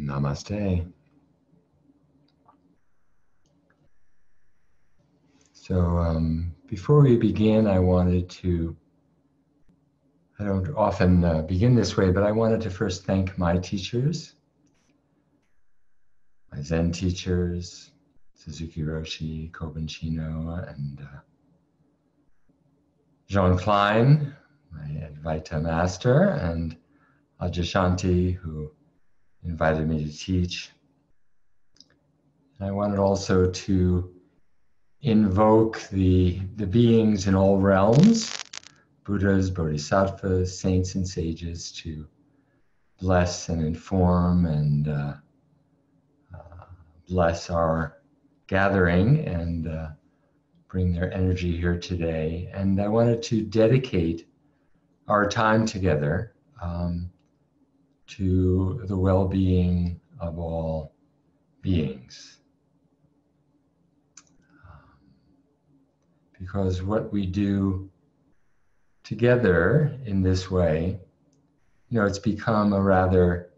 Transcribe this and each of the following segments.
Namaste. So before we begin, I don't often begin this way, but I wanted to first thank my teachers, my Zen teachers, Suzuki Roshi, Kobun Chino, and Jean Klein, my Advaita master, and Adyashanti, who invited me to teach. And I wanted also to invoke the beings in all realms, Buddhas, Bodhisattvas, saints, and sages, to bless and inform and bless our gathering and bring their energy here today. And I wanted to dedicate our time together to the well-being of all beings. Because what we do together in this way, it's become a rather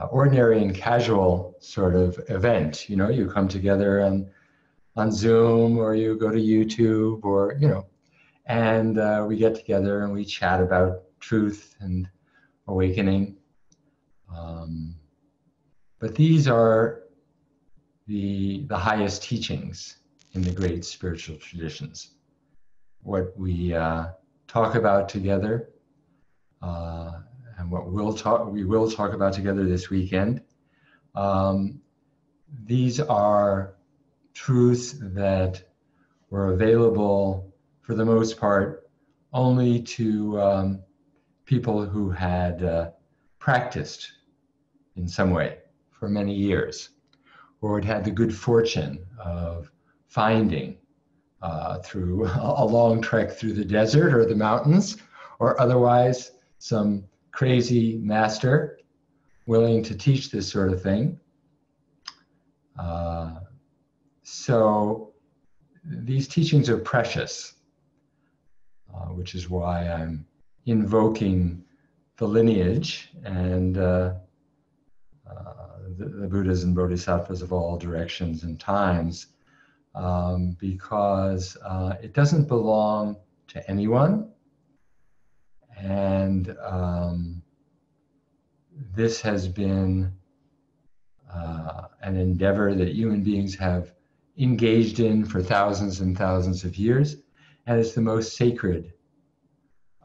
ordinary and casual sort of event. You come together on Zoom, or you go to YouTube, or, and we get together and we chat about truth and awakening. But these are the highest teachings in the great spiritual traditions. What we talk about together, and what we will talk about together this weekend, these are truths that were available for the most part only to people who had practiced in some way for many years, or had had the good fortune of finding through a long trek through the desert or the mountains, or otherwise some crazy master willing to teach this sort of thing. So these teachings are precious, which is why I'm invoking the lineage and the Buddhas and Bodhisattvas of all directions and times, because it doesn't belong to anyone. And this has been an endeavor that human beings have engaged in for thousands and thousands of years. And it's the most sacred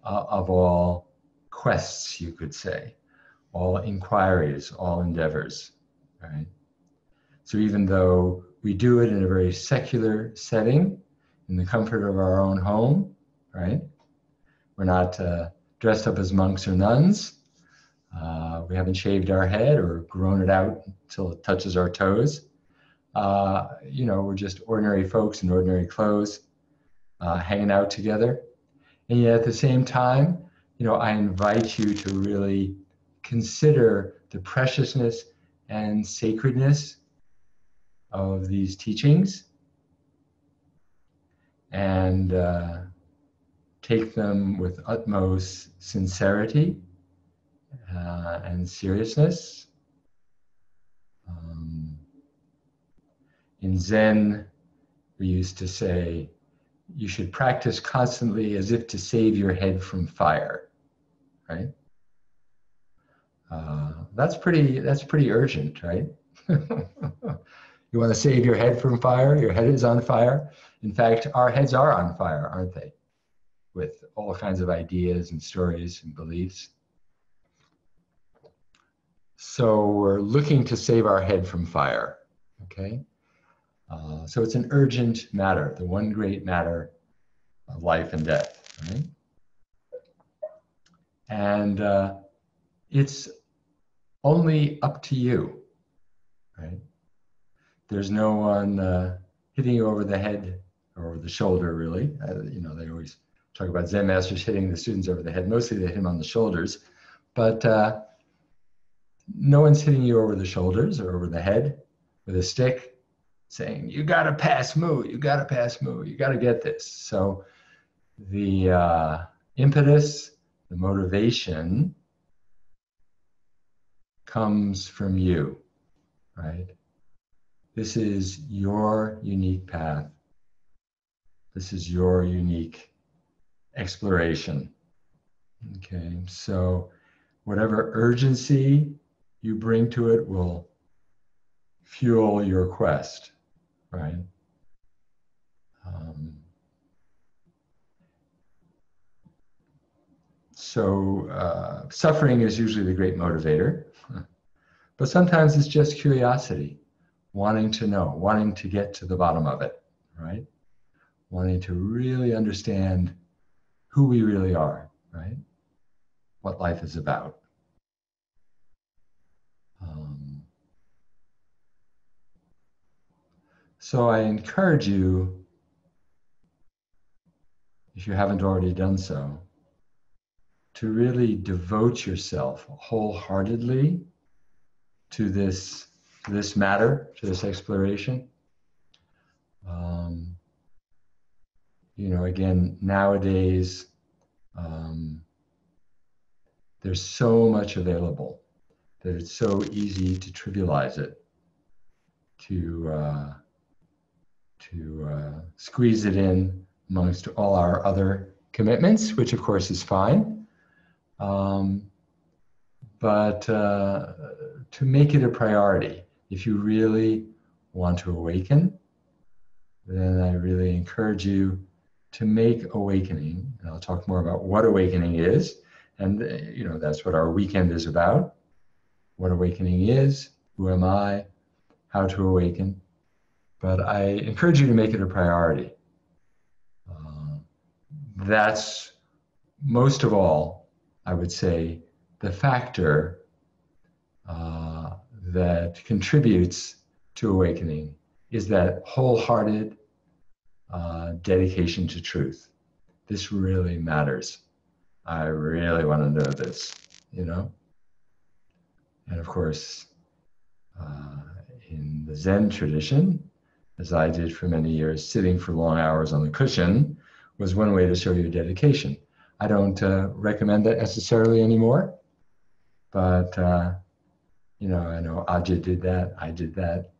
of all quests, you could say, all inquiries, all endeavors, right? So even though we do it in a very secular setting, in the comfort of our own home, right? We're not dressed up as monks or nuns. We haven't shaved our head or grown it out until it touches our toes. We're just ordinary folks in ordinary clothes, hanging out together. And yet at the same time, I invite you to really consider the preciousness and sacredness of these teachings, and take them with utmost sincerity and seriousness. In Zen, we used to say, you should practice constantly as if to save your head from fire, right? That's pretty urgent, right? You want to save your head from fire? Your head is on fire. In fact, our heads are on fire, aren't they? With all kinds of ideas and stories and beliefs. So we're looking to save our head from fire, okay? So it's an urgent matter, the one great matter of life and death, right? And it's only up to you, right? There's no one hitting you over the head or over the shoulder, really. They always talk about Zen masters hitting the students over the head. Mostly they hit them on the shoulders, but no one's hitting you over the shoulders or over the head with a stick saying, you gotta pass Mu, you gotta pass Mu, you gotta get this. So the impetus, the motivation comes from you, right? This is your unique path. This is your unique exploration. Okay, so whatever urgency you bring to it will fuel your quest, right? Suffering is usually the great motivator, but sometimes it's just curiosity, wanting to know, wanting to get to the bottom of it, right? Wanting to really understand who we really are, right? What life is about. So I encourage you, if you haven't already done so, to really devote yourself wholeheartedly to this matter, to this exploration. Again, nowadays, there's so much available that it's so easy to trivialize it, to squeeze it in amongst all our other commitments, which of course is fine. But to make it a priority, if you really want to awaken, then I really encourage you to make awakening. And I'll talk more about what awakening is. And that's what our weekend is about. What awakening is, who am I, how to awaken. But I encourage you to make it a priority. That's most of all, I would say, the factor that contributes to awakening is that wholehearted dedication to truth. This really matters. I really want to know this, And of course, in the Zen tradition, as I did for many years, sitting for long hours on the cushion was one way to show your dedication. I don't recommend that necessarily anymore, but I know Ajay did that, I did that.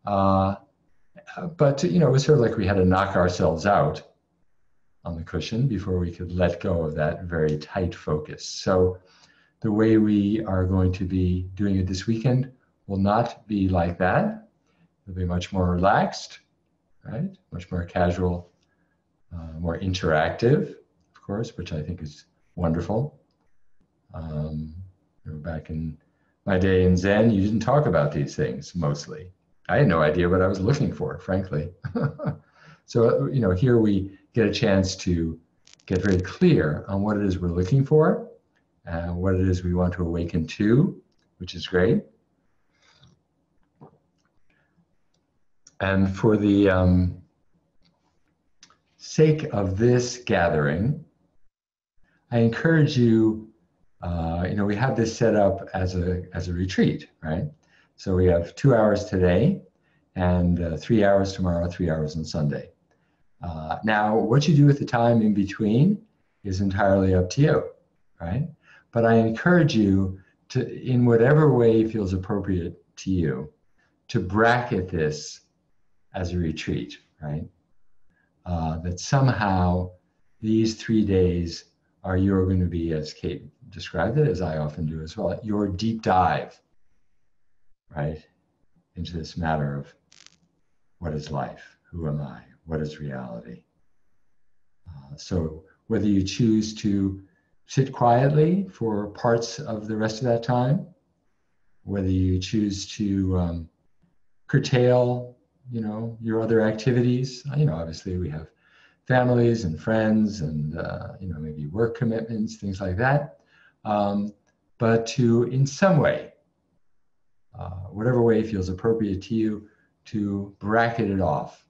But it was sort of like we had to knock ourselves out on the cushion before we could let go of that very tight focus. So the way we are going to be doing it this weekend will not be like that. It'll be much more relaxed, right? Much more casual, more interactive, of course, which I think is wonderful. Back in my day in Zen, you didn't talk about these things mostly. I had no idea what I was looking for, frankly. So, here we get a chance to get very clear on what it is we're looking for, what it is we want to awaken to, which is great. And for the sake of this gathering, I encourage you, we have this set up as a retreat, right? So we have 2 hours today and 3 hours tomorrow, 3 hours on Sunday. Now, what you do with the time in between is entirely up to you, right? But I encourage you to, in whatever way feels appropriate to you, to bracket this as a retreat, right? That somehow these 3 days you're going to be, as Kate described it, as I often do as well, your deep dive, right, into this matter of what is life, who am I, what is reality. So whether you choose to sit quietly for parts of the rest of that time, whether you choose to curtail, your other activities, obviously we have families and friends and maybe work commitments, things like that. But to, in some way, whatever way feels appropriate to you, to bracket it off,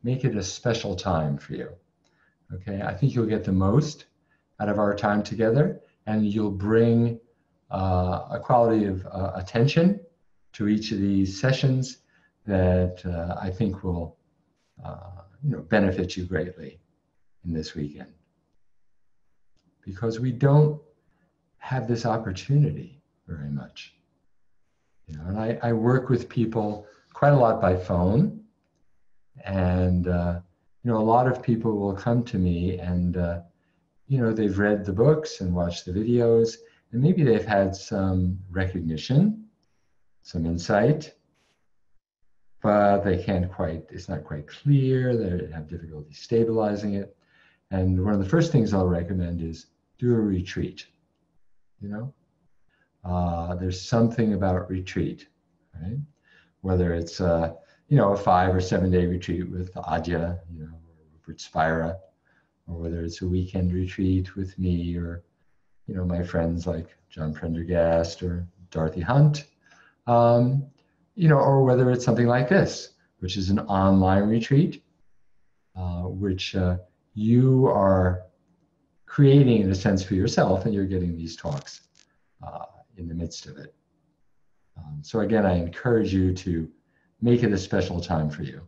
make it a special time for you. Okay, I think you'll get the most out of our time together, and you'll bring a quality of attention to each of these sessions that I think will benefit you greatly in this weekend. Because we don't have this opportunity very much. You know, and I work with people quite a lot by phone, and you know, a lot of people will come to me and you know, they've read the books and watched the videos, and maybe they've had some recognition, some insight, but they can't quite, it's not quite clear, they have difficulty stabilizing it. And one of the first things I'll recommend is do a retreat. You know, there's something about retreat, right? Whether it's you know, a 5 or 7 day retreat with Adya, you know, or Rupert Spira, or whether it's a weekend retreat with me or, you know, my friends like John Prendergast or Dorothy Hunt, you know, or whether it's something like this, which is an online retreat, which you are creating in a sense for yourself, and you're getting these talks in the midst of it. So again, I encourage you to make it a special time for you.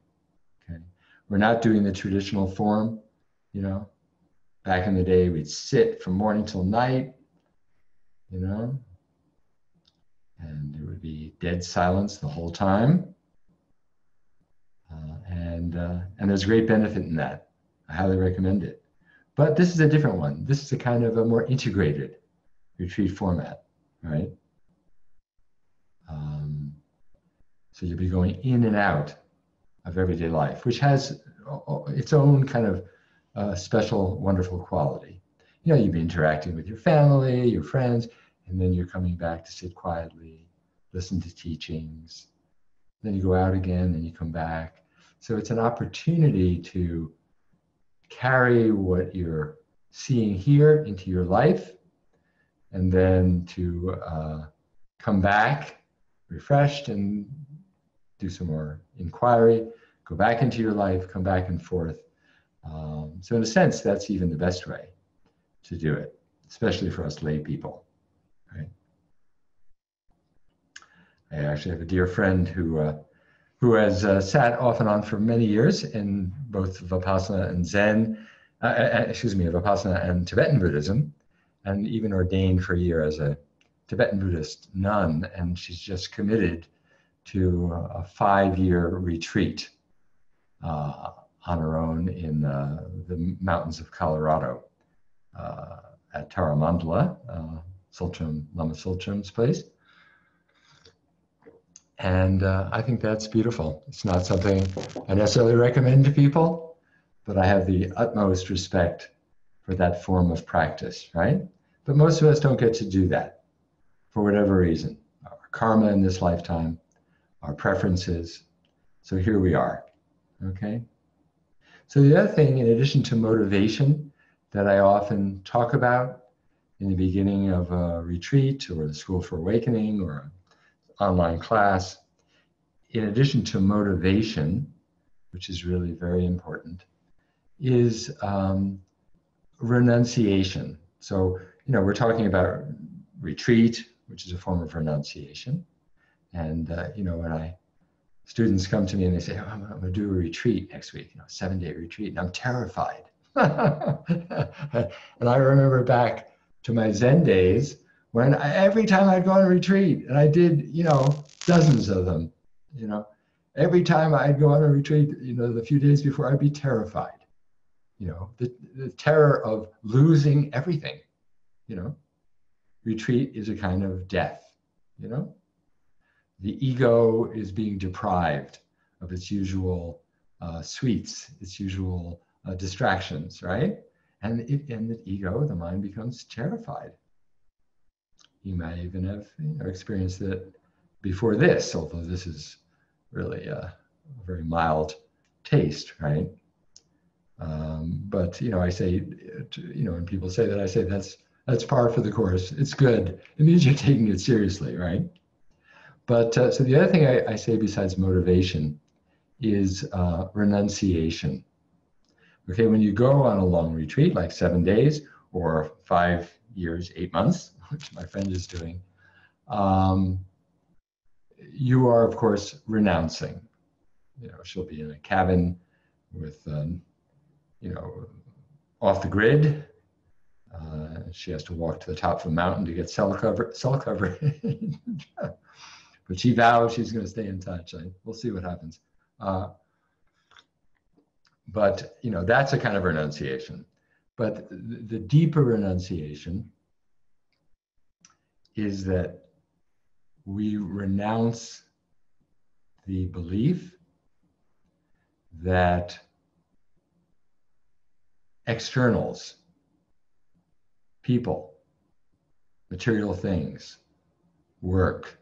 Okay, we're not doing the traditional form. You know, back in the day, we'd sit from morning till night. You know, and there would be dead silence the whole time. And there's great benefit in that. I highly recommend it. But this is a different one. This is a kind of a more integrated retreat format, right? So you'll be going in and out of everyday life, which has its own kind of special, wonderful quality. You know, you'll be interacting with your family, your friends, and then you're coming back to sit quietly, listen to teachings. Then you go out again, and you come back. So it's an opportunity to carry what you're seeing here into your life, and then to come back refreshed and do some more inquiry, go back into your life, come back and forth. So in a sense, that's even the best way to do it, especially for us lay people, right? I actually have a dear friend who has sat off and on for many years in both Vipassana and Zen, Vipassana and Tibetan Buddhism, and even ordained for a year as a Tibetan Buddhist nun. And she's just committed to a 5-year retreat on her own in the mountains of Colorado at Taramandala, Lama Tsultrim's place. And I think that's beautiful. It's not something I necessarily recommend to people, but I have the utmost respect for that form of practice, right? But most of us don't get to do that for whatever reason. Our karma in this lifetime, our preferences. So here we are, okay? So the other thing, in addition to motivation, that I often talk about in the beginning of a retreat or the School for Awakening or an online class, in addition to motivation, which is really very important, is renunciation. So, you know, we're talking about retreat, which is a form of renunciation. And, you know, when students come to me and they say, oh, I'm going to do a retreat next week, you know, 7-day retreat, and I'm terrified. And I remember back to my Zen days when every time I'd go on a retreat, and I did, you know, dozens of them, you know, every time I'd go on a retreat, you know, the few days before, I'd be terrified, you know, the terror of losing everything, you know. Retreat is a kind of death, you know. The ego is being deprived of its usual sweets, its usual distractions, right? And the ego, the mind, becomes terrified. You might even have, you know, experienced it before this, although this is really a very mild taste, right? But, you know, I say, you know, when people say that, I say that's par for the course. It's good. It means you're taking it seriously, right? But so the other thing I say besides motivation is renunciation. Okay, when you go on a long retreat, like 7 days or 5 years, 8 months, which my friend is doing, you are, of course, renouncing. You know, she'll be in a cabin with, you know, off the grid. She has to walk to the top of a mountain to get cell cover. but she vowed she's going to stay in touch. We'll see what happens. But you know, that's a kind of renunciation. But the deeper renunciation is that we renounce the belief that externals, people, material things, work,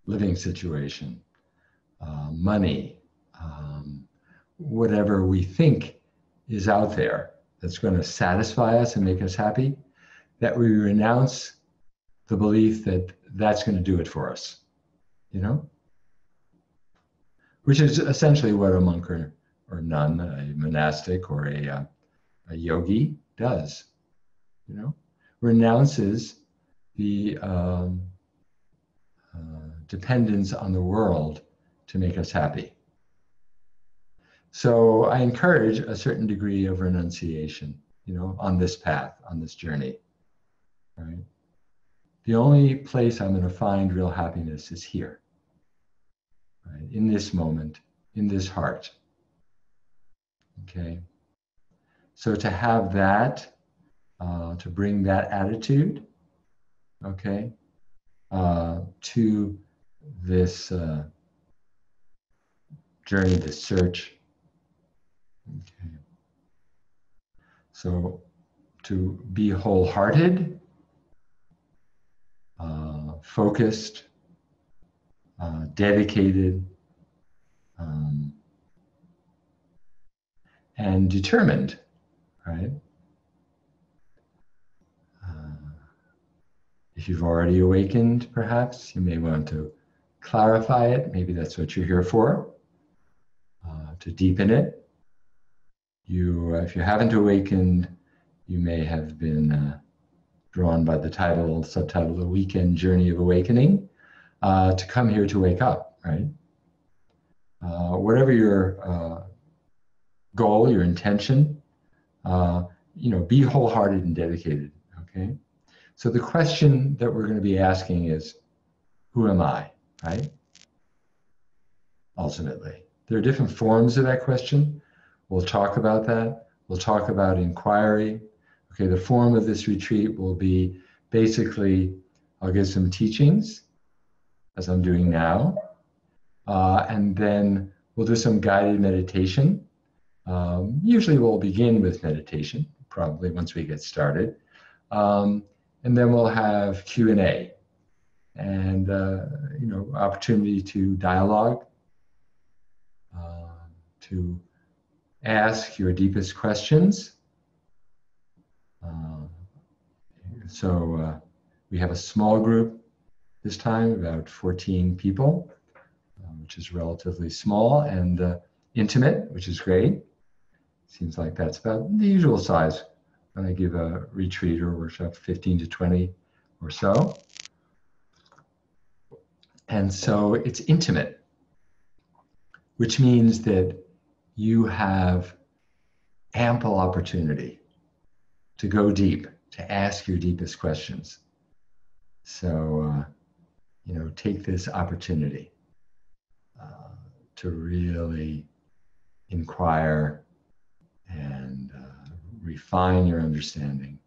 living situation, money, whatever we think is out there that's going to satisfy us and make us happy, that we renounce the belief that that's going to do it for us, you know? Which is essentially what a monk or nun, a monastic or a yogi does, you know? Renounces the dependence on the world to make us happy. So I encourage a certain degree of renunciation, you know, on this path, on this journey, right? The only place I'm going to find real happiness is here, right? In this moment, in this heart, okay? So to have that, to bring that attitude, okay, to this journey, this search. Okay. So to be wholehearted, focused, dedicated, and determined, right? If you've already awakened, perhaps, you may want to clarify it. Maybe that's what you're here for, to deepen it. If you haven't awakened, you may have been drawn by the subtitle, The Weekend Journey of Awakening, to come here to wake up, right? Whatever your goal, your intention, you know, be wholehearted and dedicated, okay? So the question that we're going to be asking is, who am I, right? Ultimately. There are different forms of that question. We'll talk about that. We'll talk about inquiry. Okay, the form of this retreat will be basically, I'll give some teachings, as I'm doing now, and then we'll do some guided meditation. Usually we'll begin with meditation, probably once we get started. And then we'll have Q&A and you know, opportunity to dialogue, to ask your deepest questions. So we have a small group this time, about 14 people, which is relatively small and intimate, which is great. Seems like that's about the usual size when I give a retreat or workshop, 15 to 20 or so. And so it's intimate, which means that you have ample opportunity to go deep, to ask your deepest questions. So, you know, take this opportunity to really inquire and refine your understanding